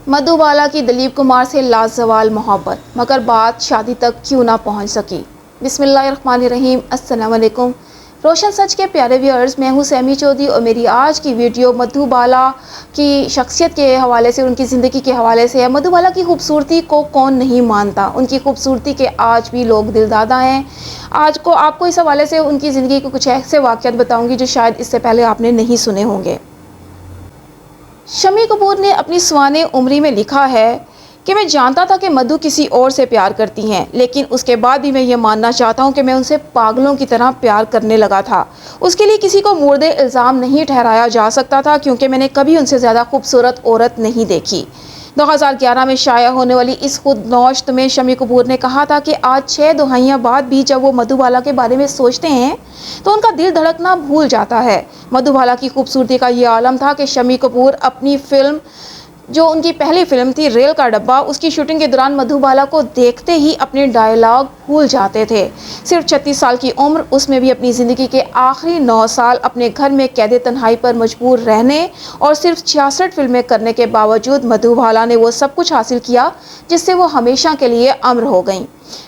मधुबाला की दिलीप कुमार से लाजवाल मोहब्बत, मगर बात शादी तक क्यों ना पहुंच सकी। बिस्मिल्लाहिर्रहमानिर्रहीम, अस्सलाम वालेकुम। रोशन सच के प्यारे व्यूअर्स, मैं हूं सैमी चौधरी और मेरी आज की वीडियो मधुबाला की शख्सियत के हवाले से, उनकी ज़िंदगी के हवाले से है। मधुबाला की खूबसूरती को कौन नहीं मानता, उनकी खूबसूरती के आज भी लोग दिलदादा हैं। आज को आपको इस हवाले से उनकी ज़िंदगी के कुछ ऐसे वाक़यात बताऊँगी जो शायद इससे पहले आपने नहीं सुने होंगे। शम्मी कपूर ने अपनी सवाने उम्री में लिखा है कि मैं जानता था कि मधु किसी और से प्यार करती हैं, लेकिन उसके बाद भी मैं ये मानना चाहता हूँ कि मैं उनसे पागलों की तरह प्यार करने लगा था। उसके लिए किसी को मुर्दे इल्ज़ाम नहीं ठहराया जा सकता था, क्योंकि मैंने कभी उनसे ज़्यादा खूबसूरत औरत नहीं देखी। 2011 में शाया होने वाली इस खुद नौश्त में शम्मी कपूर ने कहा था कि आज 6 दुहाइयाँ बाद भी जब वो मधुबाला के बारे में सोचते हैं तो उनका दिल धड़कना भूल जाता है। मधुबाला की खूबसूरती का ये आलम था कि शम्मी कपूर अपनी फिल्म, जो उनकी पहली फिल्म थी रेल का डब्बा, उसकी शूटिंग के दौरान मधुबाला को देखते ही अपने डायलॉग भूल जाते थे। सिर्फ 36 साल की उम्र, उसमें भी अपनी ज़िंदगी के आखिरी 9 साल अपने घर में कैदे तन्हाई पर मजबूर रहने और सिर्फ 66 फिल्में करने के बावजूद मधुबाला ने वो सब कुछ हासिल किया जिससे वो हमेशा के लिए अमर हो गईं।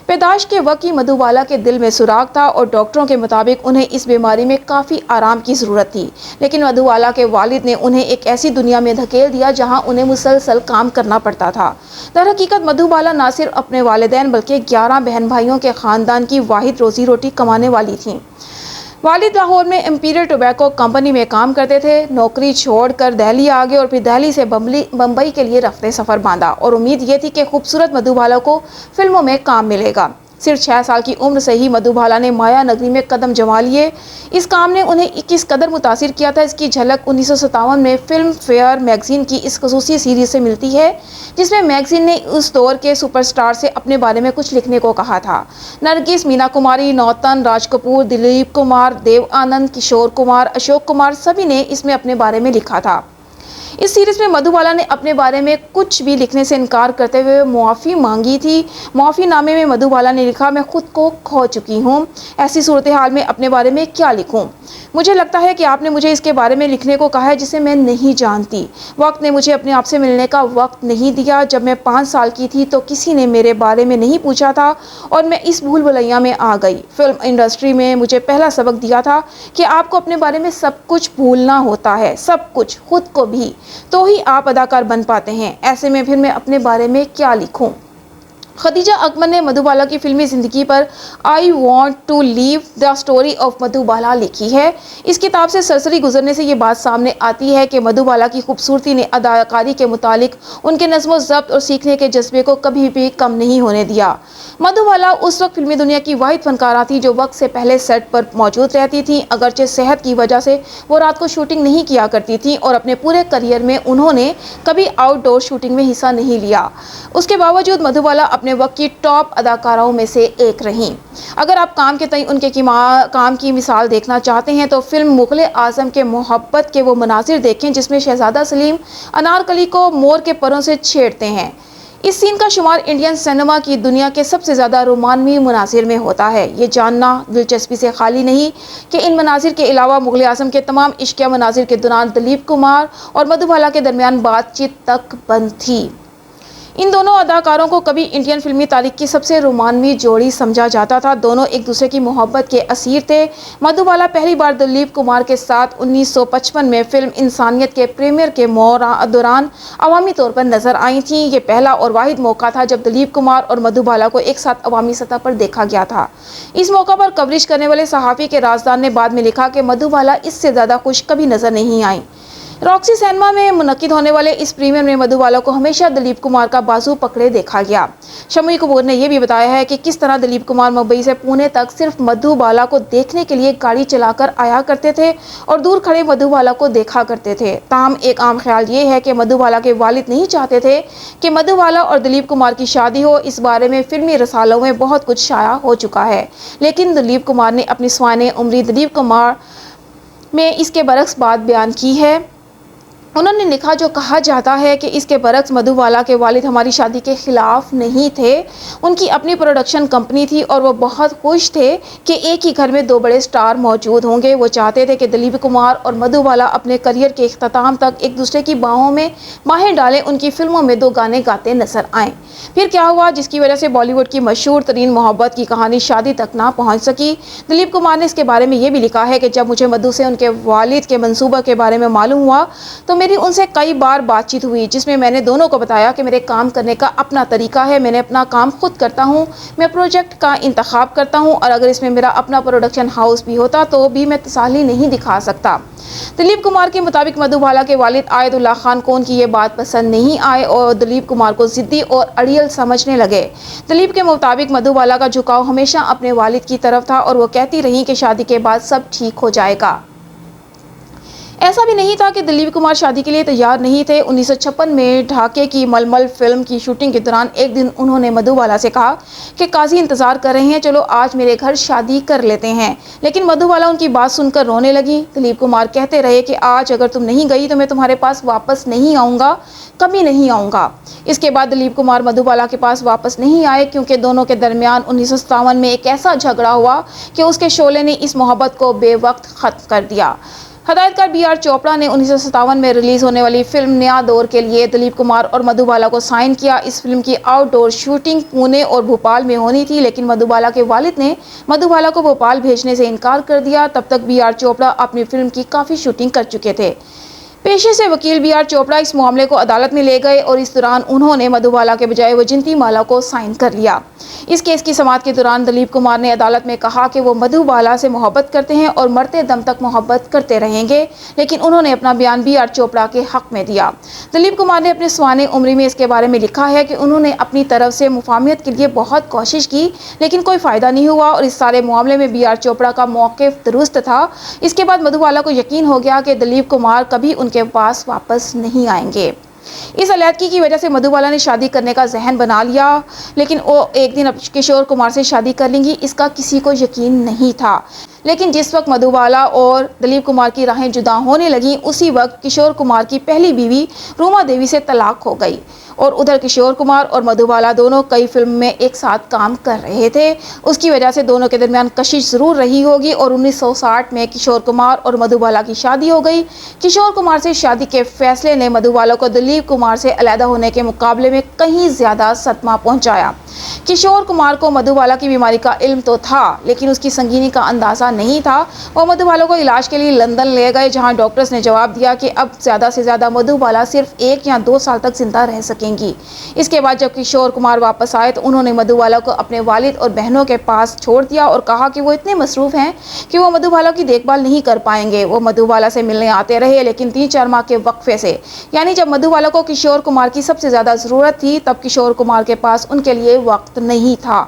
पैदाइश के वक्त ही मधुबाला के दिल में सुराग था और डॉक्टरों के मुताबिक उन्हें इस बीमारी में काफ़ी आराम की ज़रूरत थी, लेकिन मधुबाला के वालिद ने उन्हें एक ऐसी दुनिया में धकेल दिया जहां उन्हें मुसलसल काम करना पड़ता था। दरहकीकत मधुबाला न सिर्फ अपने वालिदैन बल्कि 11 बहन भाइयों के ख़ानदान की वाहिद रोज़ी रोटी कमाने वाली थीं। वालिद लाहौर में इंपीरियल टोबैको कंपनी में काम करते थे। नौकरी छोड़कर दिल्ली आ गए और फिर दिल्ली से बम्बई के लिए रफ्ते सफ़र बांधा और उम्मीद ये थी कि खूबसूरत मधुबाला को फिल्मों में काम मिलेगा। सिर्फ 6 साल की उम्र से ही मधुबाला ने माया नगरी में कदम जमा लिए। इस काम ने उन्हें किस कदर मुतासिर किया था, इसकी झलक 1957 में फिल्म फेयर मैगजीन की इस खसूसी सीरीज से मिलती है, जिसमें मैगजीन ने उस दौर के सुपरस्टार से अपने बारे में कुछ लिखने को कहा था। नरगिस, मीना कुमारी, नौतन, राज कपूर, दिलीप कुमार, देव आनंद, किशोर कुमार, अशोक कुमार, सभी ने इसमें अपने बारे में लिखा था। इस सीरीज में मधुबाला ने अपने बारे में कुछ भी लिखने से इनकार करते हुए मुआफ़ी मांगी थी। मुआफ़ीनामे में मधुबाला ने लिखा, मैं खुद को खो चुकी हूँ, ऐसी सूरत हाल में अपने बारे में क्या लिखूँ। मुझे लगता है कि आपने मुझे इसके बारे में लिखने को कहा है जिसे मैं नहीं जानती। वक्त ने मुझे अपने आप से मिलने का वक्त नहीं दिया। जब मैं 5 साल की थी तो किसी ने मेरे बारे में नहीं पूछा था और मैं इस भूल भुलैया में आ गई। फिल्म इंडस्ट्री में मुझे पहला सबक दिया था कि आपको अपने बारे में सब कुछ भूलना होता है, सब कुछ, खुद को भी, तो ही आप अदाकार बन पाते हैं। ऐसे में फिर मैं अपने बारे में क्या लिखूं। खदीजा अकमल ने मधुबाला की फिल्मी ज़िंदगी पर I want to live the story of Madhubala लिखी है। इस किताब से सरसरी गुजरने से ये बात सामने आती है कि मधुबाला की खूबसूरती ने अदाकारी के मुतालिक उनके नज़्म ज़ब्त और सीखने के जज्बे को कभी भी कम नहीं होने दिया। मधुबाला उस वक्त फिल्मी दुनिया की वाहिद फनकारा थी जो वक्त से पहले सेट पर मौजूद रहती थी। अगरचे सेहत की वजह से वो रात को शूटिंग नहीं किया करती थी और अपने पूरे करियर में उन्होंने कभी आउटडोर शूटिंग में हिस्सा नहीं लिया। उसके बावजूद मधुबाला अपने वक्त की टॉप अदाकाराओं में से एक रहीं। अगर आप काम के तय उनके काम की मिसाल देखना चाहते हैं तो फिल्म मुग़ल आज़म के मोहब्बत के वो मनाजिर देखें जिसमें शहजादा सलीम अनारकली को मोर के परों से छेड़ते हैं। इस सीन का शुमार इंडियन सिनेमा की दुनिया के सबसे ज़्यादा रोमानवी मनाजिर में होता है। ये जानना दिलचस्पी से खाली नहीं कि इन मनाजिर के अलावा मुग़ल आज़म के तमाम इश्किया मनाजिर के दौरान दिलीप कुमार और मधुबाला के दरमियान बातचीत तक बंद थी। इन दोनों अदाकारों को कभी इंडियन फिल्मी तारीख की सबसे रोमानवी जोड़ी समझा जाता था। दोनों एक दूसरे की मोहब्बत के असीर थे। मधुबाला पहली बार दिलीप कुमार के साथ 1955 में फिल्म इंसानियत के प्रीमियर के दौरान अवामी तौर पर नजर आई थी। ये पहला और वाहिद मौका था जब दिलीप कुमार और मधुबाला को एक साथ अवामी सतह पर देखा गया था। इस मौका पर कवरेज करने वाले सहाफ़ी के राजदान ने बाद में लिखा कि मधुबाला इससे ज़्यादा खुश कभी नजर नहीं आई। रॉक्सी सिनेमा में मुनक्किद होने वाले इस प्रीमियर में मधुबाला को हमेशा दिलीप कुमार का बाजू पकड़े देखा गया। शम्मी कपूर ने यह भी बताया है कि किस तरह दिलीप कुमार मुंबई से पुणे तक सिर्फ मधुबाला को देखने के लिए गाड़ी चलाकर आया करते थे और दूर खड़े मधुबाला को देखा करते थे। ताहम एक आम ख्याल ये है कि मधुबाला के वालिद नहीं चाहते थे कि मधुबाला और दिलीप कुमार की शादी हो। इस बारे में फिल्मी रसालों में बहुत कुछ शाया हो चुका है, लेकिन दिलीप कुमार ने अपनी सवाने उम्री दिलीप कुमार में इसके बरक्स बात बयान की है। उन्होंने लिखा, जो कहा जाता है कि इसके बरक्स मधुबाला के वालिद हमारी शादी के खिलाफ नहीं थे। उनकी अपनी प्रोडक्शन कंपनी थी और वो बहुत खुश थे कि एक ही घर में दो बड़े स्टार मौजूद होंगे। वो चाहते थे कि दिलीप कुमार और मधुबाला अपने करियर के इख्तिताम तक एक दूसरे की बाहों में बाहें डालें, उनकी फिल्मों में दो गाने गाते नजर आएँ। फिर क्या हुआ, जिसकी वजह से बॉलीवुड की मशहूर तरीन मोहब्बत की कहानी शादी तक ना पहुँच सकी। दिलीप कुमार ने इसके बारे में ये भी लिखा है कि जब मुझे मधु से उनके वालिद के मंसूबा के बारे में मालूम हुआ तो मेरी उनसे कई बार बातचीत हुई, जिसमें मैंने दोनों को बताया कि मेरे काम करने का अपना तरीका है, मैंने अपना काम खुद करता हूँ, मैं प्रोजेक्ट का इंतखाब करता हूँ और अगर इसमें मेरा अपना प्रोडक्शन हाउस भी होता तो भी मैं तसल्ली नहीं दिखा सकता। दिलीप कुमार के मुताबिक मधुबाला के वालिद आयतुल्लाह खान को उनकी ये बात पसंद नहीं आए और दिलीप कुमार को जिद्दी और अड़ियल समझने लगे। दिलीप के मुताबिक मधुबाला का झुकाव हमेशा अपने वालिद की तरफ था और वो कहती रही कि शादी के बाद सब ठीक हो जाएगा। ऐसा भी नहीं था कि दिलीप कुमार शादी के लिए तैयार नहीं थे। 1956 में ढाके की मलमल फिल्म की शूटिंग के दौरान एक दिन उन्होंने मधुबाला से कहा कि काजी इंतजार कर रहे हैं, चलो आज मेरे घर शादी कर लेते हैं। लेकिन मधुबाला उनकी बात सुनकर रोने लगी। दिलीप कुमार कहते रहे कि आज अगर तुम नहीं गई तो मैं तुम्हारे पास वापस नहीं आऊँगा, कभी नहीं आऊँगा। इसके बाद दिलीप कुमार मधुबाला के पास वापस नहीं आए क्योंकि दोनों के दरमियान 1957 में एक ऐसा झगड़ा हुआ कि उसके शोले ने इस मोहब्बत को बेवक्त ख़त्म कर दिया। हदायतकार बी.आर. चोपड़ा ने 1957 में रिलीज होने वाली फिल्म नया दौर के लिए दिलीप कुमार और मधुबाला को साइन किया। इस फिल्म की आउटडोर शूटिंग पुणे और भोपाल में होनी थी, लेकिन मधुबाला के वालिद ने मधुबाला को भोपाल भेजने से इनकार कर दिया। तब तक बी.आर. चोपड़ा अपनी फिल्म की काफ़ी शूटिंग कर चुके थे। पेशे से वकील बी.आर. चोपड़ा इस मामले को अदालत में ले गए और इस दौरान उन्होंने मधुबाला के बजाय वैजयंती माला को साइन कर लिया। इस केस की समाअत के दौरान दिलीप कुमार ने अदालत में कहा कि वो मधुबाला से मोहब्बत करते हैं और मरते दम तक मोहब्बत करते रहेंगे, लेकिन उन्होंने अपना बयान बी.आर. चोपड़ा के हक में दिया। दिलीप कुमार ने अपने स्वाने उम्री में इसके बारे में लिखा है कि उन्होंने अपनी तरफ से मुफाहमत के लिए बहुत कोशिश की, लेकिन कोई फ़ायदा नहीं हुआ और इस सारे मामले में बी.आर. चोपड़ा का मौक़िफ़ दुरुस्त था। इसके बाद मधुबाला को यकीन हो गया कि दिलीप कुमार कभी उनके पास वापस नहीं आएंगे। इस अलैदगी की वजह से मधुबाला ने शादी करने का जहन बना लिया, लेकिन वो एक दिन किशोर कुमार से शादी कर लेंगी, इसका किसी को यकीन नहीं था। लेकिन जिस वक्त मधुबाला और दिलीप कुमार की राहें जुदा होने लगीं, उसी वक्त किशोर कुमार की पहली बीवी रूमा देवी से तलाक हो गई और उधर किशोर कुमार और मधुबाला दोनों कई फिल्म में एक साथ काम कर रहे थे। उसकी वजह से दोनों के दरमियान कशिश ज़रूर रही होगी और 1960 में किशोर कुमार और मधुबाला की शादी हो गई। किशोर कुमार से शादी के फैसले ने मधुबाला को दिलीप कुमार से अलहदा होने के मुकाबले में कहीं ज़्यादा सदमा पहुँचाया। किशोर कुमार को मधुबाला की बीमारी का इल्म तो था, लेकिन उसकी संगीनी का अंदाज़ा नहीं था। वो मधुबाला को इलाज के लिए लंदन ले गए, जहां डॉक्टर्स ने जवाब दिया कि अब ज़्यादा से ज़्यादा मधुबाला सिर्फ 1 या 2 साल तक जिंदा रह सकेंगी। इसके बाद जब किशोर कुमार वापस आए तो उन्होंने मधुबाला को अपने वालिद और बहनों के पास छोड़ दिया और कहा कि वो इतने मसरूफ़ हैं कि वो मधुबाला की देखभाल नहीं कर पाएंगे। वो मधुबाला से मिलने आते रहे, लेकिन 3-4 माह के वक्फे से, यानी जब मधुबाला को किशोर कुमार की सबसे ज़्यादा ज़रूरत थी, तब किशोर कुमार के पास उनके लिए वक्त नहीं था।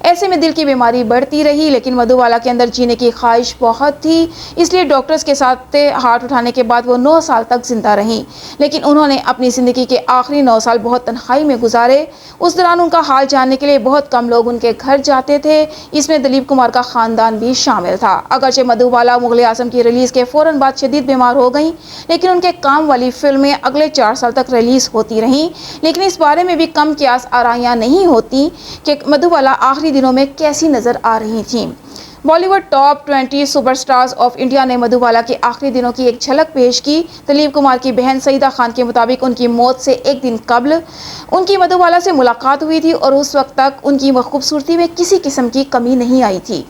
ऐसे में दिल की बीमारी बढ़ती रही, लेकिन मधुबाला के अंदर जीने की ख्वाहिश बहुत थी, इसलिए डॉक्टर्स के साथ हाथ उठाने के बाद वो 9 साल तक जिंदा रहीं। लेकिन उन्होंने अपनी ज़िंदगी के आखिरी 9 साल बहुत तन्हाई में गुजारे। उस दौरान उनका हाल जानने के लिए बहुत कम लोग उनके घर जाते थे, इसमें दिलीप कुमार का ख़ानदान भी शामिल था। अगरचे मधुबाला मुग़ल आज़म की रिलीज़ के फ़ौरन बाद शदीद बीमार हो गई, लेकिन उनके काम वाली फिल्में अगले 4 साल तक रिलीज़ होती रहीं। लेकिन इस बारे में भी कम क्यास आराइयाँ नहीं होती कि मधुबाला आखिरी दिनों में कैसी नज़र आ रही थीं। Bollywood top 20 superstars of India ने मधुबाला के आखिरी दिनों की एक झलक पेश की। दिलीप कुमार की बहन सईदा खान के मुताबिक उनकी मौत से एक दिन कबल उनकी मधुबाला से मुलाकात हुई थी और उस वक्त तक उनकी खूबसूरती में किसी किस्म की कमी नहीं आई थी।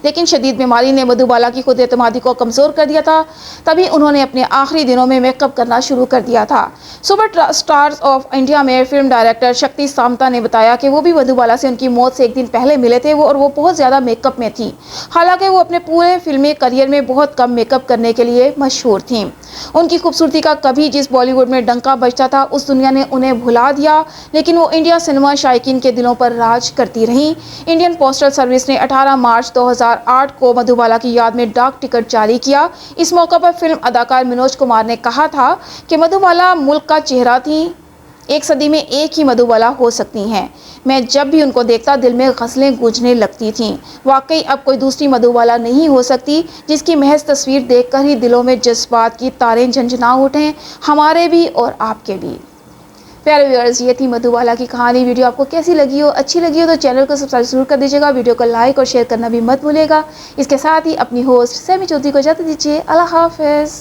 लेकिन शदीद बीमारी ने मधुबाला की खुद एतमादी को कमज़ोर कर दिया था, तभी उन्होंने अपने आखिरी दिनों में मेकअप करना शुरू कर दिया था। सुपर स्टार्स ऑफ इंडिया में फिल्म डायरेक्टर शक्ति सामंता ने बताया कि वो भी मधुबाला से उनकी मौत से एक दिन पहले मिले थे और वो बहुत ज़्यादा मेकअप में थी। हालांकि वो अपने पूरे फिल्मी करियर में बहुत कम मेकअप करने के लिए मशहूर थीं। उनकी खूबसूरती का कभी जिस बॉलीवुड में डंका बजता था, उस दुनिया ने उन्हें भुला दिया, लेकिन वो इंडिया सिनेमा शायकीन के दिलों पर राज करती रहीं। इंडियन पोस्टल सर्विस ने 18 मार्च 2008 को मधुबाला की याद में डाक टिकट जारी किया। इस मौका पर फिल्म अदाकार मनोज कुमार ने कहा था कि मधुबाला मुल्क का चेहरा थी, एक सदी में एक ही मधुबाला हो सकती हैं। मैं जब भी उनको देखता दिल में गज़लें गूंजने लगती थीं। वाकई अब कोई दूसरी मधुबाला नहीं हो सकती जिसकी महज तस्वीर देखकर ही दिलों में जज्बात की तारें झंझना उठें, हमारे भी और आपके भी। प्यारे व्यूअर्स, ये थी मधुबाला की कहानी। वीडियो आपको कैसी लगी हो, अच्छी लगी हो तो चैनल को सब्सक्राइब जरूर कर दीजिएगा। वीडियो को लाइक और शेयर करना भी मत भूलिएगा। इसके साथ ही अपनी होस्ट सैमी चौधरी को इजाज़त दीजिए। अल्लाह हाफ़िज़।